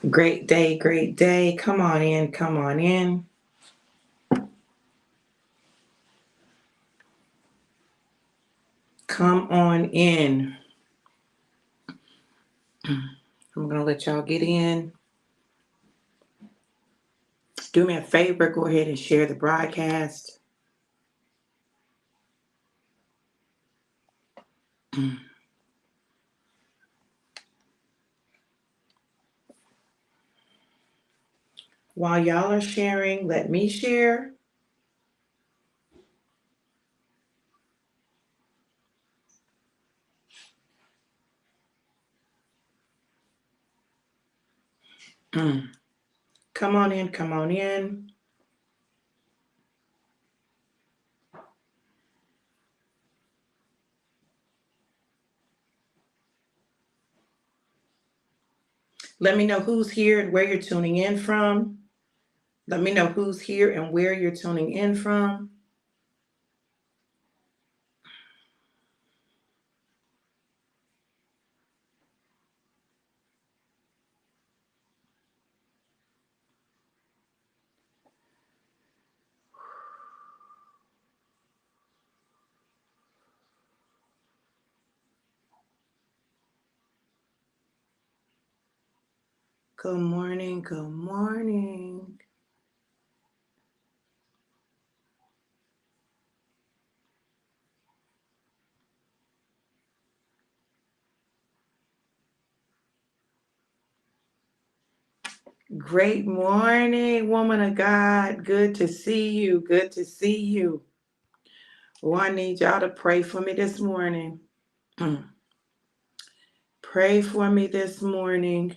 Great day, great day. Come on in, come on in. Come on in. I'm going to let y'all get in. Do me a favor, go ahead and share the broadcast. While y'all are sharing, let me share. Come on in, come on in. Let me know who's here and where you're tuning in from. Let me know who's here and where you're tuning in from. Good morning, good morning. Great morning, woman of God. Good to see you. Good to see you. Oh, I need y'all to pray for me this morning. Pray for me this morning.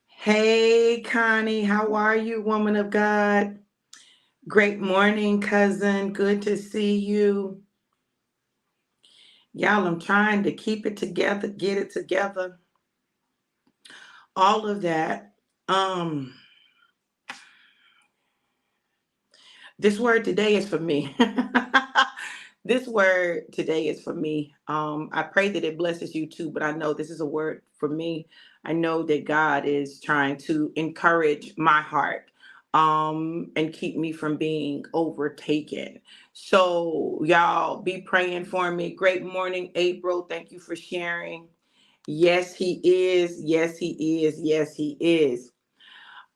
Hey, Connie, how are you, woman of God? Great morning, cousin. Good to see you. Y'all, I'm trying to keep it together, get it together. All of that. This word today is for me. This word today is for me. I pray that it blesses you too, but I know this is a word for me. I know that God is trying to encourage my heart and keep me from being overtaken. So, y'all be praying for me. Great morning, April. Thank you for sharing. Yes, he is. Yes, he is. Yes, he is.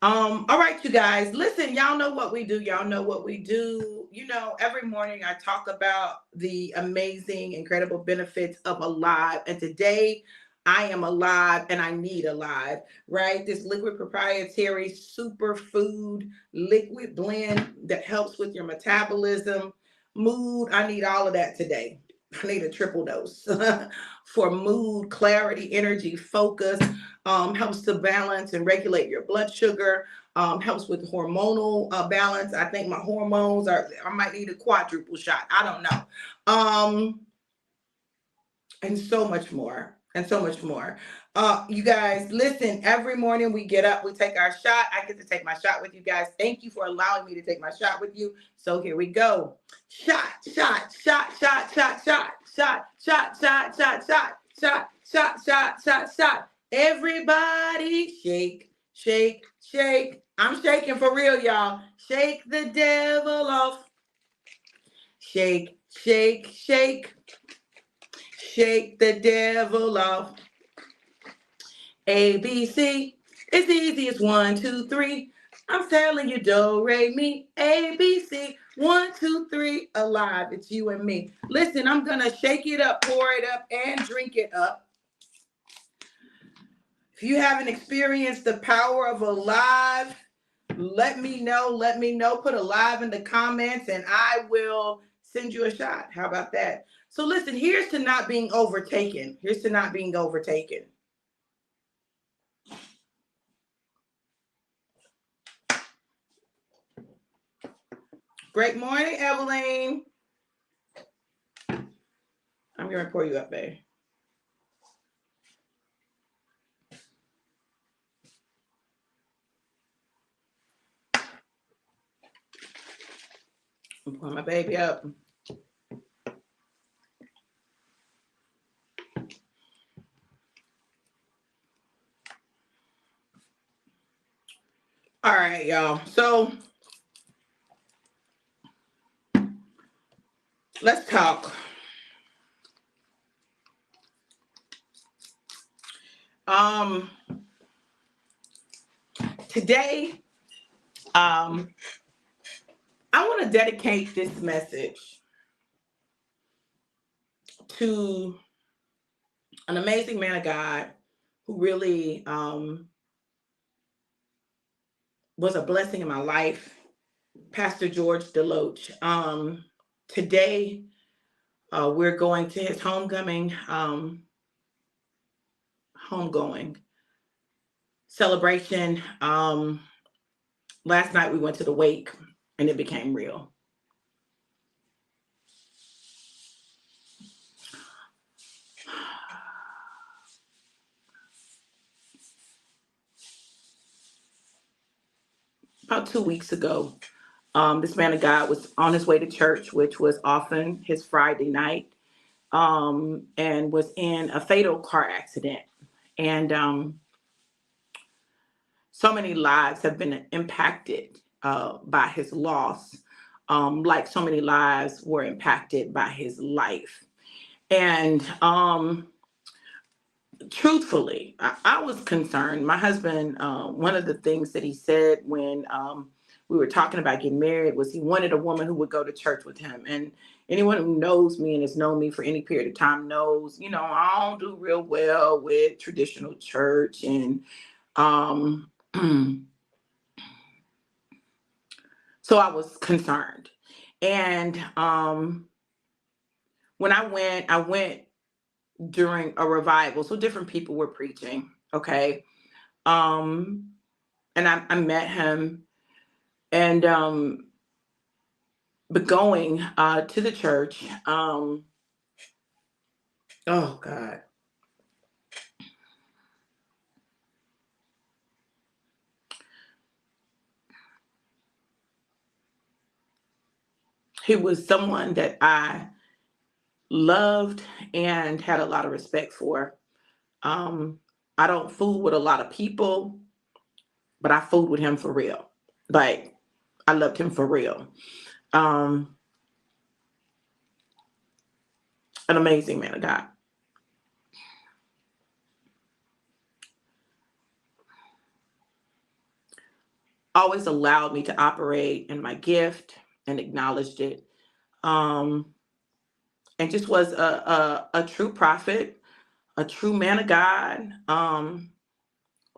All right, you guys, listen, y'all know what we do. Y'all know what we do. You know, every morning I talk about the amazing, incredible benefits of alive. And today I am alive and I need alive, right? This liquid proprietary superfood liquid blend that helps with your metabolism, mood. I need all of that today. I need a triple dose for mood, clarity, energy, focus. Helps to balance and regulate your blood sugar, helps with hormonal balance. I think my hormones I might need a quadruple shot. I don't know. And so much more. And so much more. You guys, listen, every morning we get up, we take our shot. I get to take my shot with you guys. Thank you for allowing me to take my shot with you. So here we go. Shot, shot, shot, shot, shot, shot, shot, shot, shot, shot, shot, shot, shot, shot, shot, shot. Everybody shake, shake, shake. I'm shaking for real, y'all. Shake the devil off. Shake, shake, shake. Shake the devil off. A, B, C. It's easy as 1, 2, 3. I'm telling you, do, re, mi, A, B, C. 1, 2, 3. Alive. It's you and me. Listen, I'm going to shake it up, pour it up, and drink it up. If you haven't experienced the power of alive, let me know. Let me know. Put alive in the comments and I will send you a shot. How about that? So listen, here's to not being overtaken. Here's to not being overtaken. Great morning, Evelyn. I'm going to pour you up, babe. I'm pouring my baby up. All right, y'all. So let's talk. Um, Today, I want to dedicate this message to an amazing man of God who really was a blessing in my life, Pastor George Deloach. Today, we're going to his homegoing celebration. Last night we went to the wake and it became real. About 2 weeks ago, this man of God was on his way to church, which was often his Friday night, and was in a fatal car accident. And so many lives have been impacted by his loss, like so many lives were impacted by his life. And truthfully, I was concerned. My husband, one of the things that he said when we were talking about getting married was he wanted a woman who would go to church with him. And anyone who knows me and has known me for any period of time knows, I don't do real well with traditional church. And so I was concerned. And when I went during a revival. So different people were preaching. Okay. And I met him, and but going to the church, oh God. He was someone that I loved and had a lot of respect for. I don't fool with a lot of people, but I fooled with him for real. Like, I loved him for real. An amazing man of God. Always allowed me to operate in my gift and acknowledged it. And just was a true prophet, a true man of God,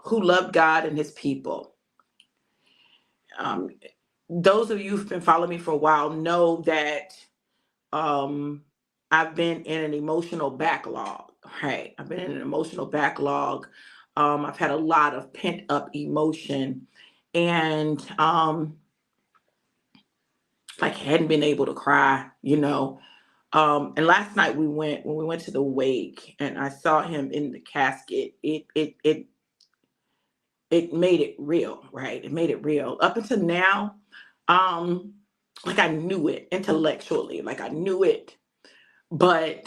who loved God and his people. Um, those of you who've been following me for a while know that I've been in an emotional backlog. Right, I've been in an emotional backlog. I've had a lot of pent up emotion, and like hadn't been able to cry. And last night when we went to the wake and I saw him in the casket, it made it real, right? It made it real. Up until now, um, like I knew it intellectually, like I knew it, but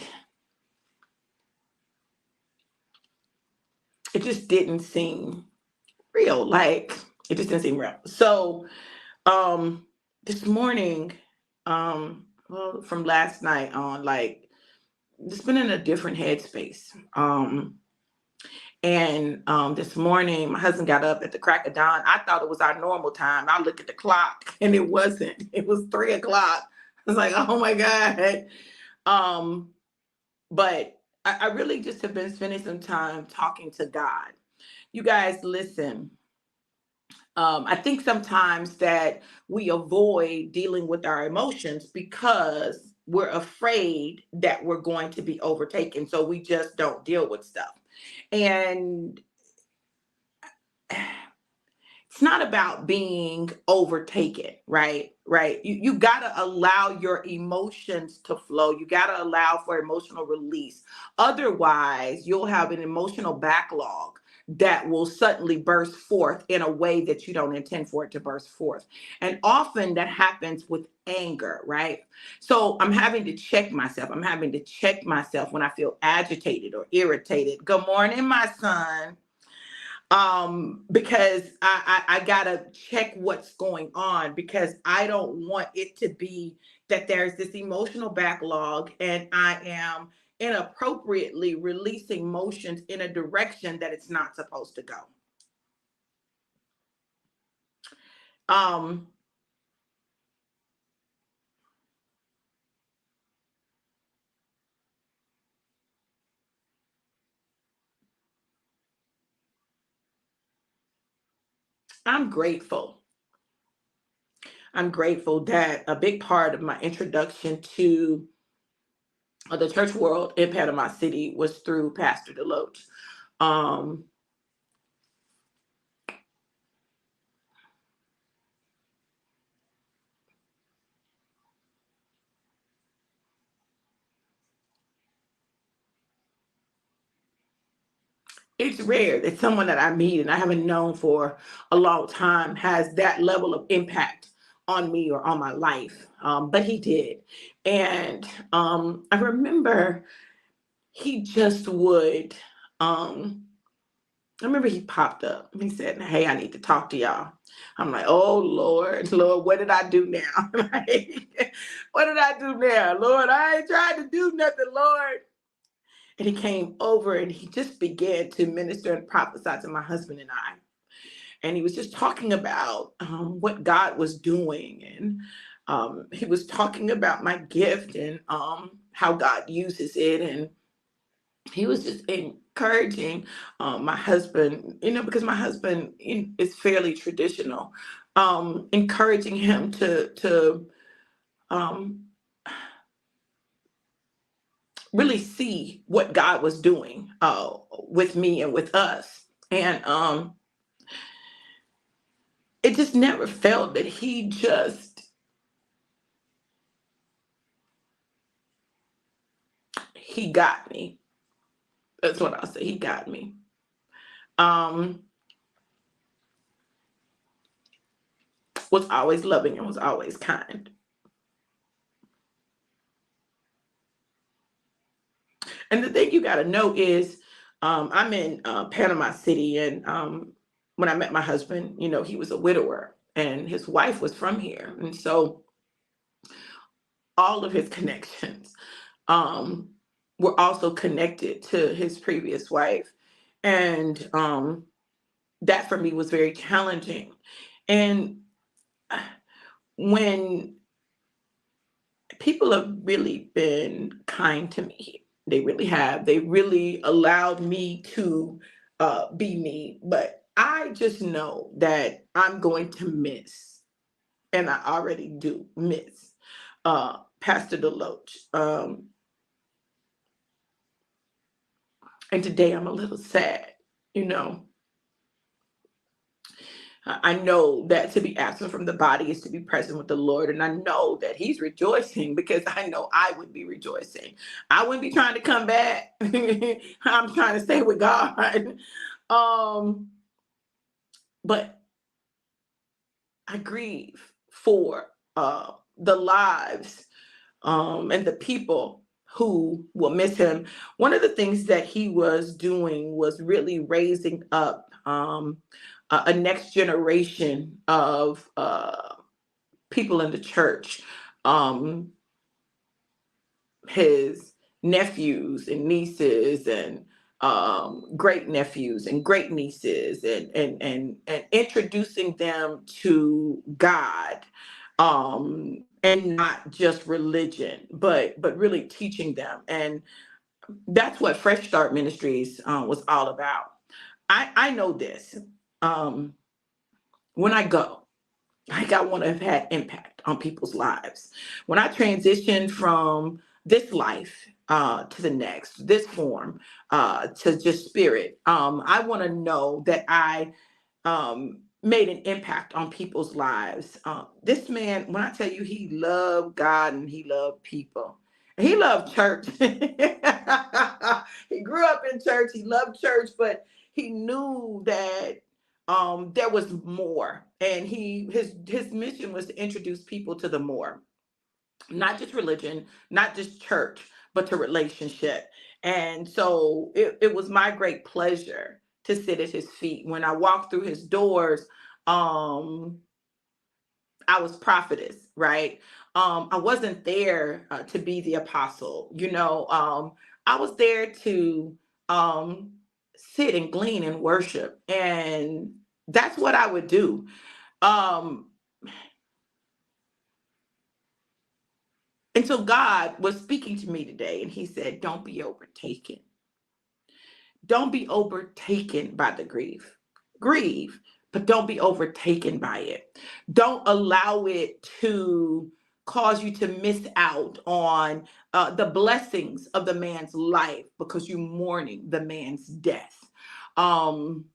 it just didn't seem real. Like it just didn't seem real. So this morning, well, from last night on, like just been in a different headspace. And this morning, my husband got up at the crack of dawn. I thought it was our normal time. I looked at the clock, and it wasn't. It was 3 o'clock. I was like, "Oh my God!" But I really just have been spending some time talking to God. You guys, listen. I think sometimes that we avoid dealing with our emotions because we're afraid that we're going to be overtaken. So we just don't deal with stuff. And it's not about being overtaken, right? Right. You got to allow your emotions to flow. You got to allow for emotional release. Otherwise, you'll have an emotional backlog that will suddenly burst forth in a way that you don't intend for it to burst forth. And often that happens with anger, right? So I'm having to check myself. I'm having to check myself when I feel agitated or irritated. Good morning, my son. Because I gotta check what's going on, because I don't want it to be that there's this emotional backlog and I am inappropriately releasing motions in a direction that it's not supposed to go. Um, I'm grateful. I'm grateful that a big part of my introduction to the church world in Panama City was through Pastor Deloach. Um, it's rare that someone that I meet and I haven't known for a long time has that level of impact on me or on my life. But he did. And I remember he just would, I remember he popped up. He said, "Hey, I need to talk to y'all." I'm like, "Oh, Lord, Lord, what did I do now?" Like, what did I do now? Lord, I ain't tried to do nothing, Lord. And he came over and he just began to minister and prophesy to my husband and I. And he was just talking about what God was doing. And he was talking about my gift and how God uses it. And he was just encouraging my husband, because my husband is fairly traditional, encouraging him to um, really see what God was doing with me and with us. And it just never felt that he got me. That's what I'll say. He got me. Um, was always loving and was always kind. And the thing you got to know is, I'm in Panama City, and when I met my husband, he was a widower, and his wife was from here, and so all of his connections um, were also connected to his previous wife, and that for me was very challenging. And when people have really been kind to me. They really have. They really allowed me to be me. But I just know that I'm going to miss, and I already do miss, Pastor Deloach. And today I'm a little sad, you know. I know that to be absent from the body is to be present with the Lord. And I know that he's rejoicing because I know I would be rejoicing. I wouldn't be trying to come back. I'm trying to stay with God. Um, but I grieve for the lives and the people who will miss him. One of the things that he was doing was really raising up a next generation of people in the church, um, his nephews and nieces and great nephews and great nieces, and introducing them to God, and not just religion, but really teaching them. And that's what Fresh Start Ministries was all about. I know this. Um, when I go, like, I want to have had impact on people's lives. When I transition from this life to the next, this form to just spirit, I want to know that I made an impact on people's lives. This man, when I tell you, he loved God and he loved people. He loved church. He grew up in church. He loved church, but he knew that there was more, and his mission was to introduce people to the more, not just religion, not just church, but to relationship. And so it was my great pleasure to sit at his feet. When I walked through his doors, um, I was prophetess, right? I wasn't there to be the apostle, you know. I was there to um, sit and glean and worship, and that's what I would do. Um, and so God was speaking to me today, and He said, "Don't be overtaken. Don't be overtaken by the grief. Grieve, but don't be overtaken by it. Don't allow it to cause you to miss out on the blessings of the man's life because you're mourning the man's death. Um,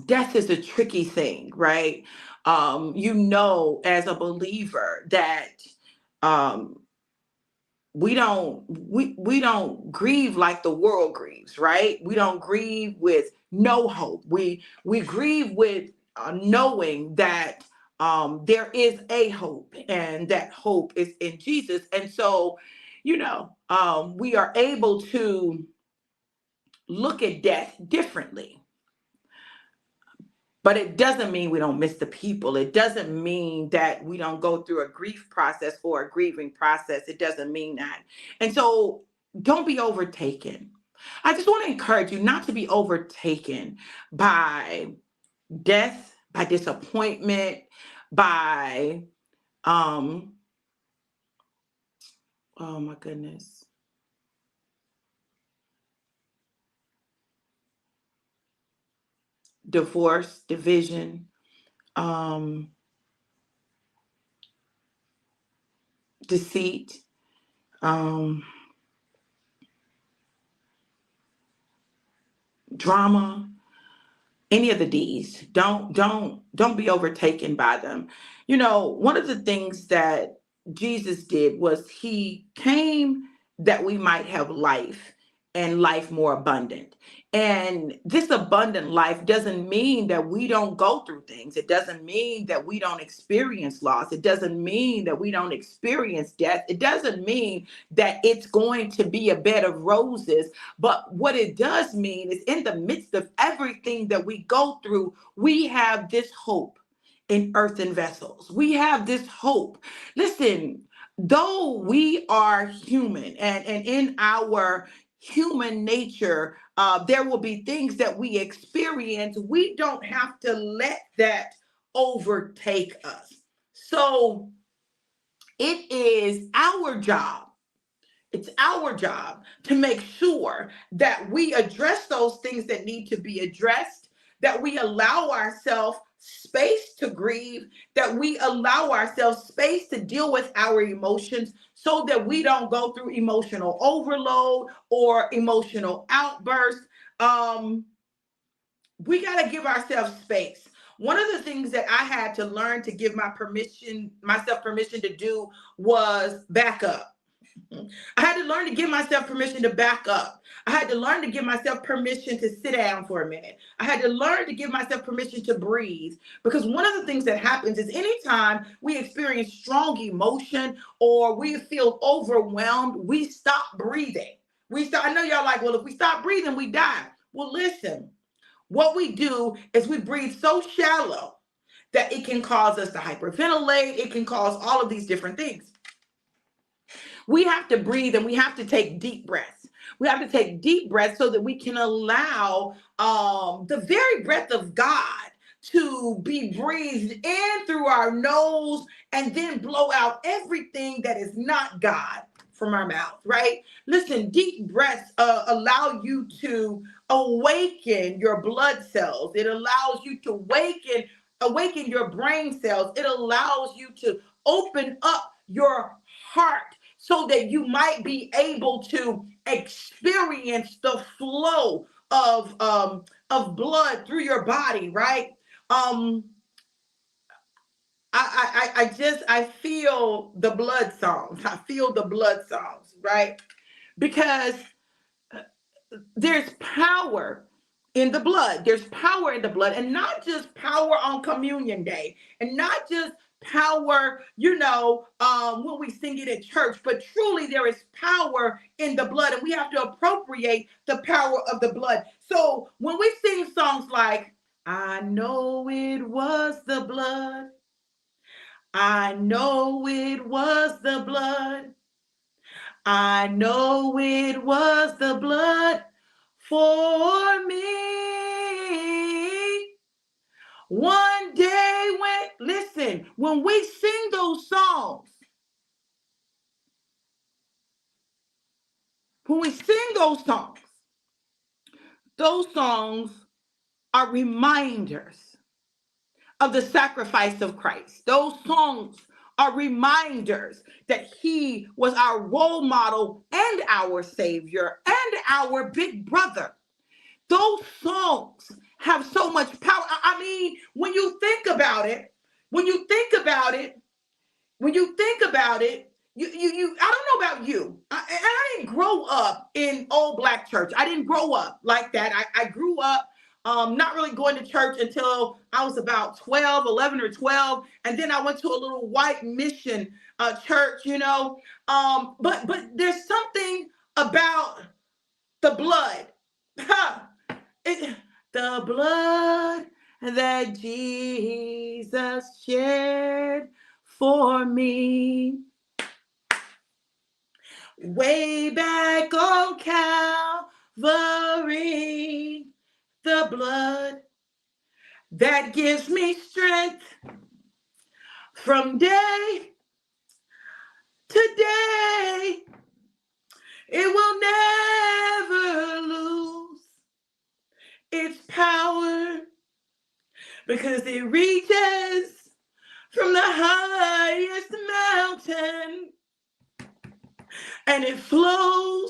Death is a tricky thing, right? You know, as a believer, that um, we don't grieve like the world grieves, right? We don't grieve with no hope. We grieve with knowing that there is a hope, and that hope is in Jesus. And so, you know, we are able to look at death differently. But it doesn't mean we don't miss the people. It doesn't mean that we don't go through a grief process or a grieving process. It doesn't mean that. And so don't be overtaken. I just want to encourage you not to be overtaken by death, by disappointment, by oh my goodness, divorce, division, um, deceit, um, drama, any of the D's. Don't be overtaken by them. You know, one of the things that Jesus did was He came that we might have life, and life more abundant. And this abundant life doesn't mean that we don't go through things. It doesn't mean that we don't experience loss. It doesn't mean that we don't experience death. It doesn't mean that it's going to be a bed of roses. But what it does mean is, in the midst of everything that we go through, we have this hope in earthen vessels. We have this hope. Listen, though we are human, and in our human nature, there will be things that we experience. We don't have to let that overtake us. So it is our job, it's our job to make sure that we address those things that need to be addressed, that we allow ourselves space to grieve, that we allow ourselves space to deal with our emotions so that we don't go through emotional overload or emotional outbursts. Um, we got to give ourselves space. One of the things that I had to learn to give myself permission to do was back up. I had to learn to give myself permission to back up. I had to learn to give myself permission to sit down for a minute. I had to learn to give myself permission to breathe. Because one of the things that happens is, anytime we experience strong emotion or we feel overwhelmed, we stop breathing. I know y'all like, well, if we stop breathing, we die. Well, listen, what we do is we breathe so shallow that it can cause us to hyperventilate. It can cause all of these different things. We have to breathe, and we have to take deep breaths. We have to take deep breaths so that we can allow the very breath of God to be breathed in through our nose, and then blow out everything that is not God from our mouth, right? Listen, deep breaths allow you to awaken your blood cells. It allows you to awaken your brain cells. It allows you to open up your heart so that you might be able to experience the flow of blood through your body, right? Um, I feel the blood songs. I feel the blood songs, right? Because there's power in the blood. There's power in the blood, and not just power on communion day, and not just power, when we sing it at church, but truly there is power in the blood, and we have to appropriate the power of the blood. So when we sing songs like, I know it was the blood, I know it was the blood, I know it was the blood for me. One day when we sing those songs, those songs are reminders of the sacrifice of Christ. Those songs are reminders that he was our role model and our savior and our big brother. Those songs have so much power. I mean, when you think about it, I don't know about you. I didn't grow up in old black church. I didn't grow up like that. I grew up not really going to church until I was about 12, 11 or 12. And then I went to a little white mission church, but there's something about the blood. The blood that Jesus shed for me way back on Calvary. The blood that gives me strength from day to day. It will never lose its power because it reaches from the highest mountain and it flows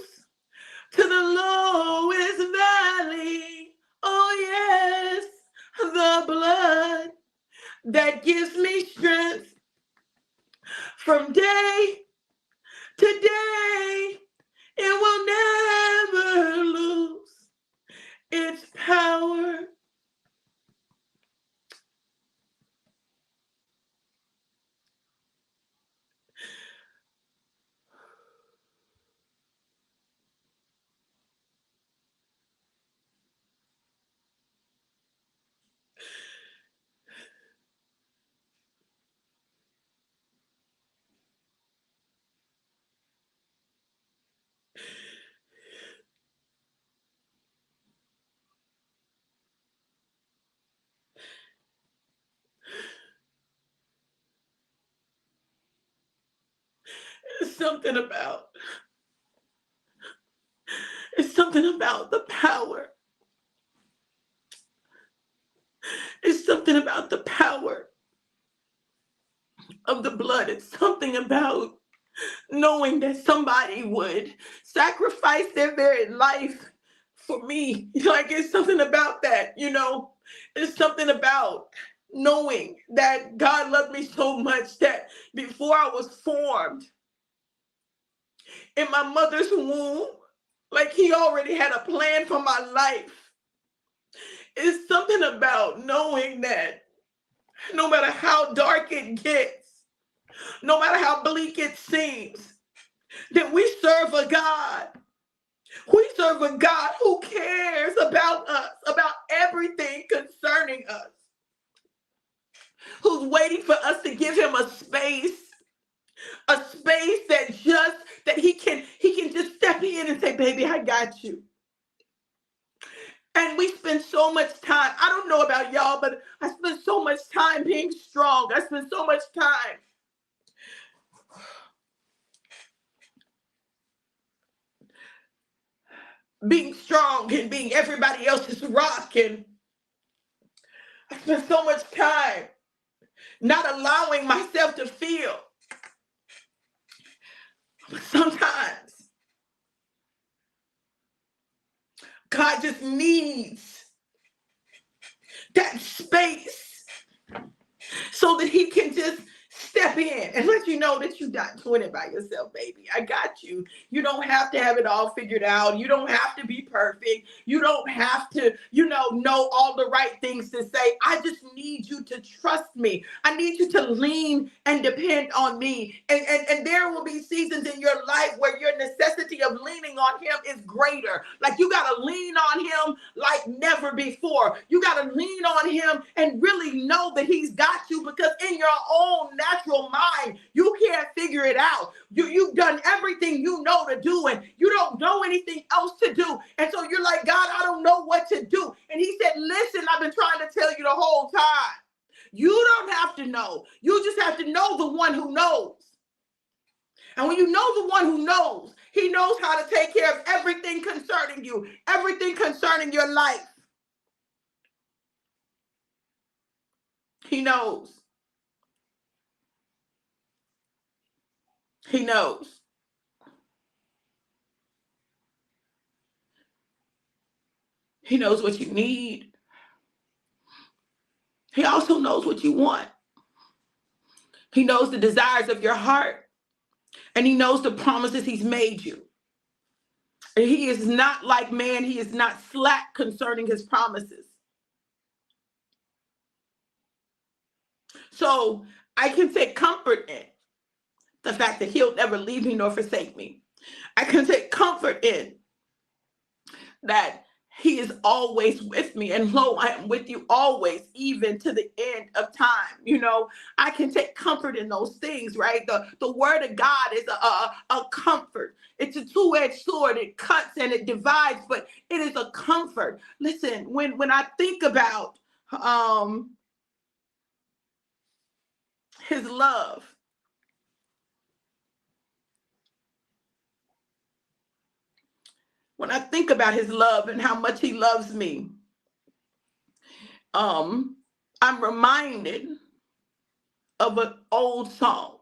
to the lowest valley. Oh yes, the blood that gives me strength from day to day. It will never lose its power. It's something about the power. It's something about the power of the blood. It's something about knowing that somebody would sacrifice their very life for me. Like, it's something about that, It's something about knowing that God loved me so much that before I was formed in my mother's womb, like he already had a plan for my life. It's something about knowing that no matter how dark it gets, no matter how bleak it seems, that we serve a God. We serve a God who cares about us, about everything concerning us, who's waiting for us to give him a space that he can just step in and say, baby, I got you. And we spend so much time. I don't know about y'all, but I spend so much time being strong. I spend so much time being strong and being everybody else's rock. And I spend so much time not allowing myself to feel. But sometimes God just needs that space so that he can just step in and let you know that you're not doing it by yourself, baby. I got you. You don't have to have it all figured out. You don't have to be perfect. You don't have to, know all the right things to say. I just need need you to trust me. I need you to lean and depend on me. And there will be seasons in your life where your necessity of leaning on him is greater. Like you got to lean on him like never before. You got to lean on him and really know that he's got you, because in your own natural mind, you can't figure it out. You've done everything you know to do, and you don't know anything else to do. And so you're like, God, I don't know what to do. And he said, listen, I've been trying to tell you the whole time. You don't have to know. You just have to know the one who knows. And when you know the one who knows, he knows how to take care of everything concerning you, everything concerning your life. He knows. He knows. He knows what you need. He also knows what you want. He knows the desires of your heart. And he knows the promises he's made you. And he is not like man. He is not slack concerning his promises. So I can take comfort in the fact that he'll never leave me nor forsake me. I can take comfort in that he is always with me, and lo, I am with you always, even to the end of time. You know, I can take comfort in those things, right? The word of God is a comfort. It's a two-edged sword. It cuts and it divides, but it is a comfort. Listen, when I think about his love, when I think about his love and how much he loves me, I'm reminded of an old song.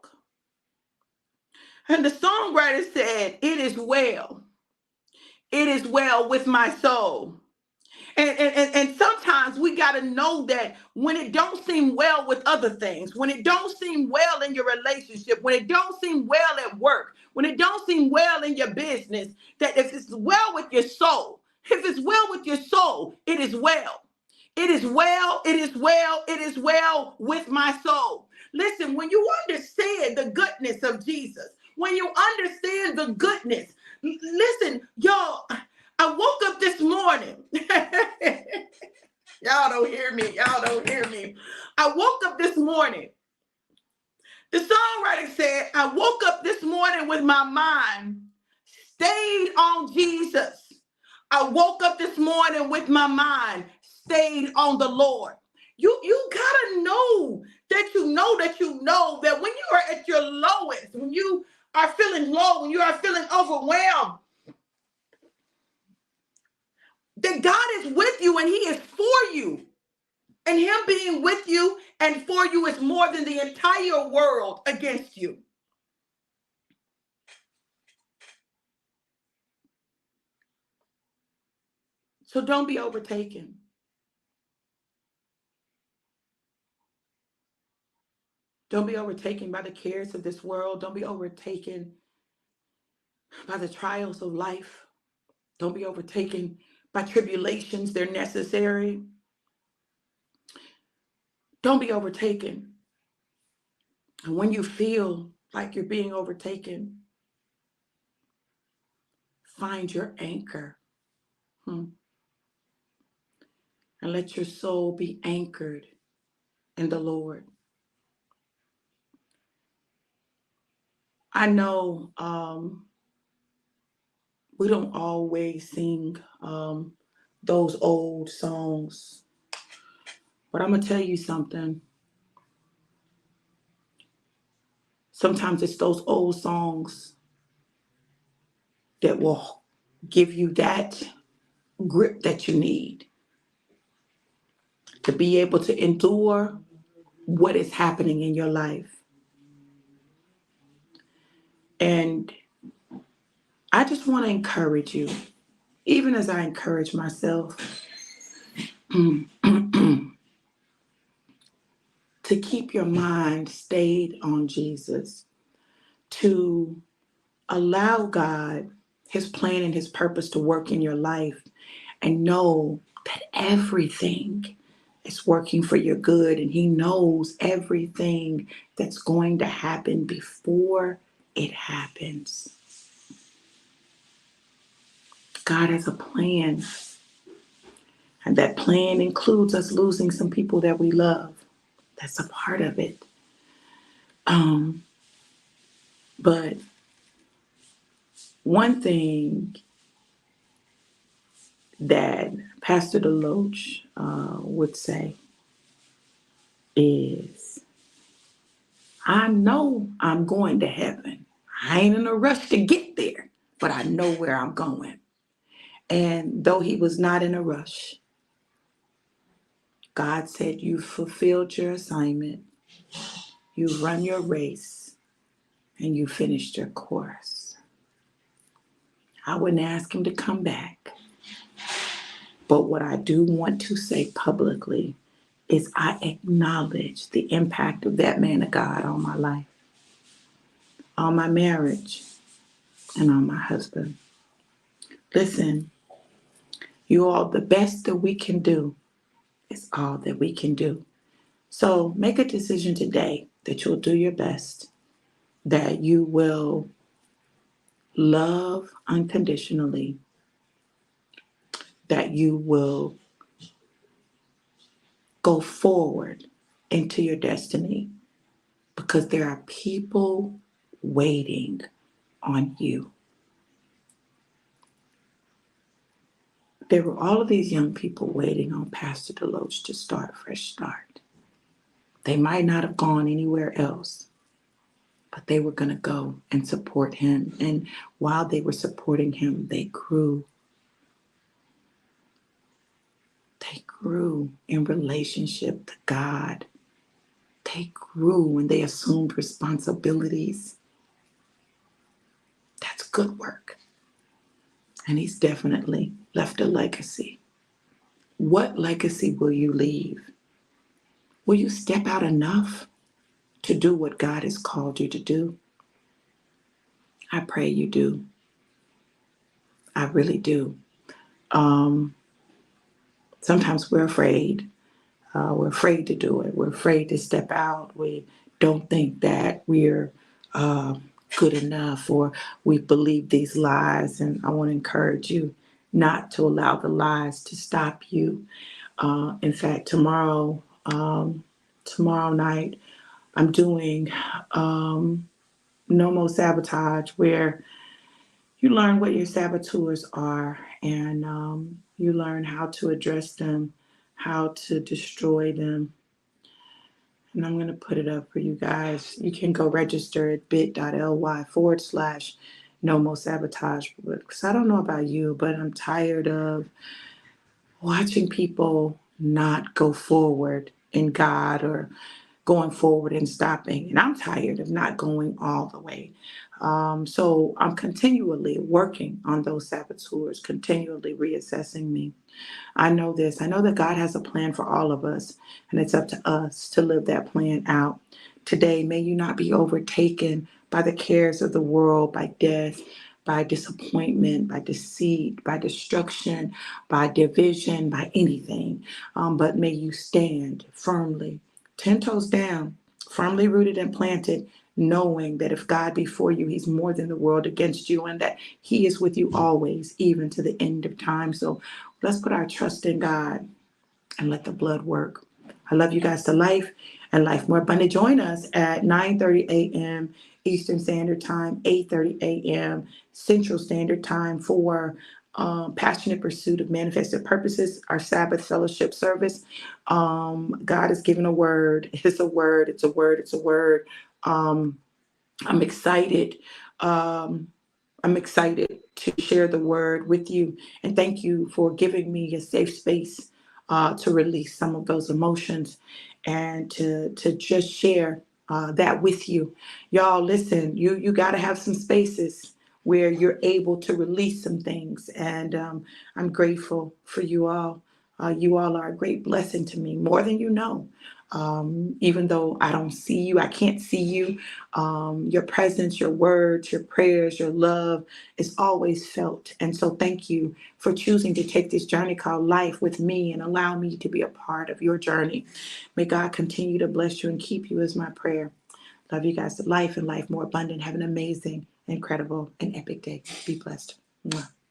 And the songwriter said, it is well. It is well with my soul. And sometimes we got to know that when it don't seem well with other things, when it don't seem well in your relationship, when it don't seem well at work, when it don't seem well in your business, that if it's well with your soul, if it's well with your soul, it is well. It is well, it is well, it is well with my soul. Listen, when you understand the goodness of Jesus, when you understand the goodness, listen, y'all, I woke up this morning. Y'all don't hear me. Y'all don't hear me. I woke up this morning. The songwriter said, I woke up this morning with my mind stayed on Jesus. I woke up this morning with my mind stayed on the Lord. You gotta know that when you are at your lowest, when you are feeling low, when you are feeling overwhelmed, that God is with you and he is for you. And him being with you and for you is more than the entire world against you. So don't be overtaken. Don't be overtaken by the cares of this world. Don't be overtaken by the trials of life. Don't be overtaken by tribulations. They're necessary. Don't be overtaken. And when you feel like you're being overtaken, find your anchor. And let your soul be anchored in the Lord. I know we don't always sing those old songs, but I'm going to tell you something. Sometimes it's those old songs that will give you that grip that you need to be able to endure what is happening in your life. And I just want to encourage you, even as I encourage myself, to keep your mind stayed on Jesus, to allow God, his plan and his purpose to work in your life, and know that everything It's working for your good, and He knows everything that's going to happen before it happens. God has a plan, and that plan includes us losing some people that we love. That's a part of it. But one thing that Pastor Deloach would say is, I know I'm going to heaven. I ain't in a rush to get there, but I know where I'm going. And though he was not in a rush, God said, you fulfilled your assignment, you run your race, and you finished your course. I wouldn't ask him to come back. But what I do want to say publicly is I acknowledge the impact of that man of God on my life, on my marriage, and on my husband. Listen, you all, the best that we can do is all that we can do. So make a decision today that you'll do your best, that you will love unconditionally, that you will go forward into your destiny, because there are people waiting on you. There were all of these young people waiting on Pastor Deloach to start Fresh Start. They might not have gone anywhere else, but they were going to go and support him. And while they were supporting him, they grew. They grew in relationship to God. They grew when they assumed responsibilities. That's good work. And he's definitely left a legacy. What legacy will you leave? Will you step out enough to do what God has called you to do? I pray you do. I really do. Sometimes we're afraid. We're afraid to do it. We're afraid to step out. We don't think that we're good enough, or we believe these lies. And I want to encourage you not to allow the lies to stop you. In fact, tomorrow night, I'm doing No More Sabotage, where you learn what your saboteurs are, and you learn how to address them, how to destroy them. And I'm going to put it up for you guys. You can go register at bit.ly/no more sabotage. Because I don't know about you, but I'm tired of watching people not go forward in God, or going forward and stopping. And I'm tired of not going all the way. So I'm continually working on those saboteurs, continually reassessing me. I know this. I know that God has a plan for all of us, and it's up to us to live that plan out. Today, may you not be overtaken by the cares of the world, by death, by disappointment, by deceit, by destruction, by division, by anything. But may you stand firmly, 10 toes down, firmly rooted and planted, knowing that if God be for you, he's more than the world against you, and that he is with you always, even to the end of time. So let's put our trust in God and let the blood work. I love you guys to life and life more abundant. Join us at 9:30 a.m. Eastern Standard Time, 8:30 a.m. Central Standard Time for Passionate Pursuit of Manifested Purposes, our Sabbath fellowship service. God has given a word. It's a word. It's a word. It's a word. I'm excited. I'm excited to share the word with you. And thank you for giving me a safe space to release some of those emotions, and to just share that with you. Y'all, listen, you got to have some spaces where you're able to release some things. And I'm grateful for you all. You all are a great blessing to me, more than you know. Even though I don't see you, I can't see you. Your presence, your words, your prayers, your love is always felt. And so thank you for choosing to take this journey called life with me and allow me to be a part of your journey. May God continue to bless you and keep you is my prayer. Love you guys to life and life more abundant. Have an amazing, incredible, and epic day. Be blessed. Mwah.